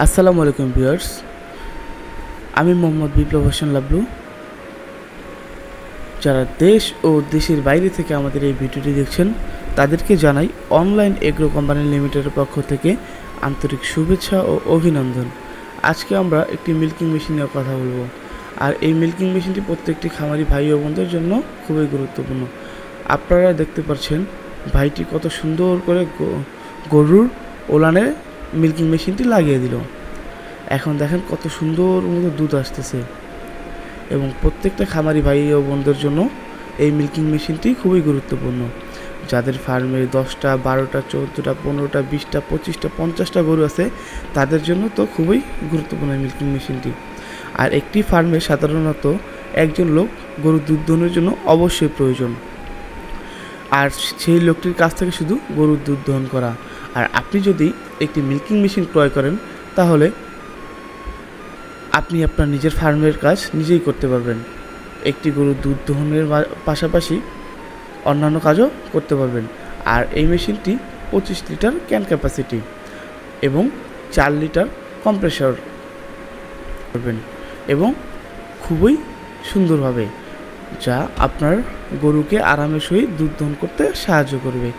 আসসালামু আলাইকুম ভিউয়ার্স, আমি মোহাম্মদ বিপ্লব হোসেন লাবলু। যারা দেশ ও দেশের বাইরে থেকে আমাদের এই ভিডিওটি দেখছেন তাদেরকে জানাই অনলাইন এগ্রো কোম্পানি লিমিটেডের পক্ষ থেকে আন্তরিক শুভেচ্ছা ও অভিনন্দন। আজকে আমরা একটি মিল্কিং মেশিন নিয়ে কথা বলবো। আর এই মিল্কিং মেশিনটি প্রত্যেকটি খামারি ভাই ও বোনদের জন্য খুবই গুরুত্বপূর্ণ। আপনারা দেখতে পাচ্ছেন ভাইটি কত সুন্দর করে গরুর ওলানে মিল্কিং মেশিনটি লাগিয়ে দিল। এখন দেখেন কত সুন্দর মতো দুধ আসতেছে, এবং প্রত্যেকটা খামারি ভাই ও বোনদের জন্য এই মিল্কিং মেশিনটি খুবই গুরুত্বপূর্ণ। যাদের ফার্মে 10টা, 12টা, 14টা, 15টা, 20টা, 25টা, 50টা গরু আছে তাদের জন্য তো খুবই গুরুত্বপূর্ণ এই মিল্কিং মেশিনটি। আর একটি ফার্মে সাধারণত একজন লোক গরুর দুধ দহনের জন্য অবশ্যই প্রয়োজন, আর সেই লোকটির কাছ থেকে শুধু গরুর দুধ দহন করা। আর আপনি যদি একটি মিল্কিং মেশিন ক্রয় করেন তাহলে আপনি আপনার নিজের ফার্মের কাজ নিজেই করতে পারবেন। একটি গরুর দুধ দহনের পাশাপাশি অন্যান্য কাজও করতে পারবেন। আর এই মেশিনটি 25 লিটার ক্যান ক্যাপাসিটি এবং 4 লিটার কম্প্রেসর করবেন, এবং খুবই সুন্দরভাবে, যা আপনার গরুকে আরামের সহিত দুধ দহন করতে সাহায্য করবে।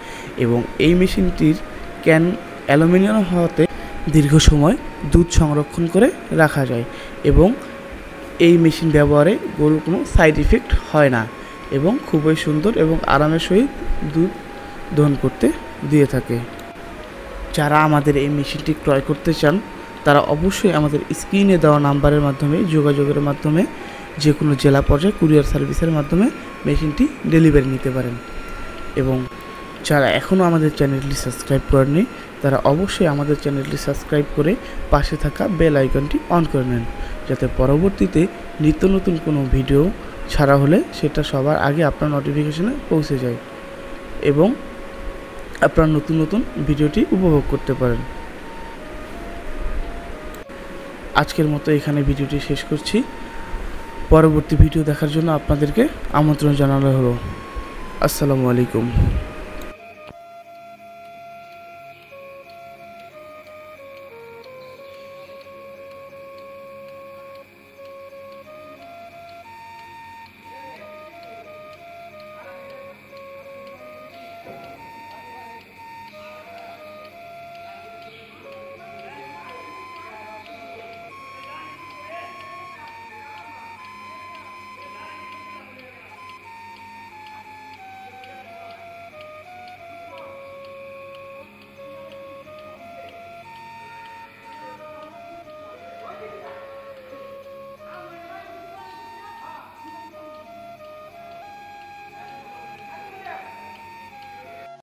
এবং এই মেশিনটির ক্যান অ্যালুমিনিয়াম হওয়াতে দীর্ঘ সময় দুধ সংরক্ষণ করে রাখা যায়, এবং এই মেশিন ব্যবহারে গরুর কোনো সাইড ইফেক্ট হয় না, এবং খুবই সুন্দর এবং আরামের সহিত দুধ দহন করতে দিয়ে থাকে। যারা আমাদের এই মেশিনটি ক্রয় করতে চান তারা অবশ্যই আমাদের স্ক্রিনে দেওয়া নাম্বারের মাধ্যমে যোগাযোগের মাধ্যমে যে কোনো জেলা পর্যায়ে কুরিয়ার সার্ভিসের মাধ্যমে মেশিনটি ডেলিভারি নিতে পারেন। এবং যারা এখনও আমাদের চ্যানেলটি সাবস্ক্রাইব করেননি তারা অবশ্যই আমাদের চ্যানেলটি সাবস্ক্রাইব করে পাশে থাকা বেল আইকনটি অন করে নেন, যাতে পরবর্তীতে নিত্য নতুন কোনো ভিডিও ছাড়া হলে সেটা সবার আগে আপনার নোটিফিকেশনে পৌঁছে যায়, এবং আপনার নতুন নতুন ভিডিওটি উপভোগ করতে পারেন। আজকের মতো এখানে ভিডিওটি শেষ করছি। পরবর্তী ভিডিও দেখার জন্য আপনাদেরকে আমন্ত্রণ জানানো হলো। আসসালামু আলাইকুম।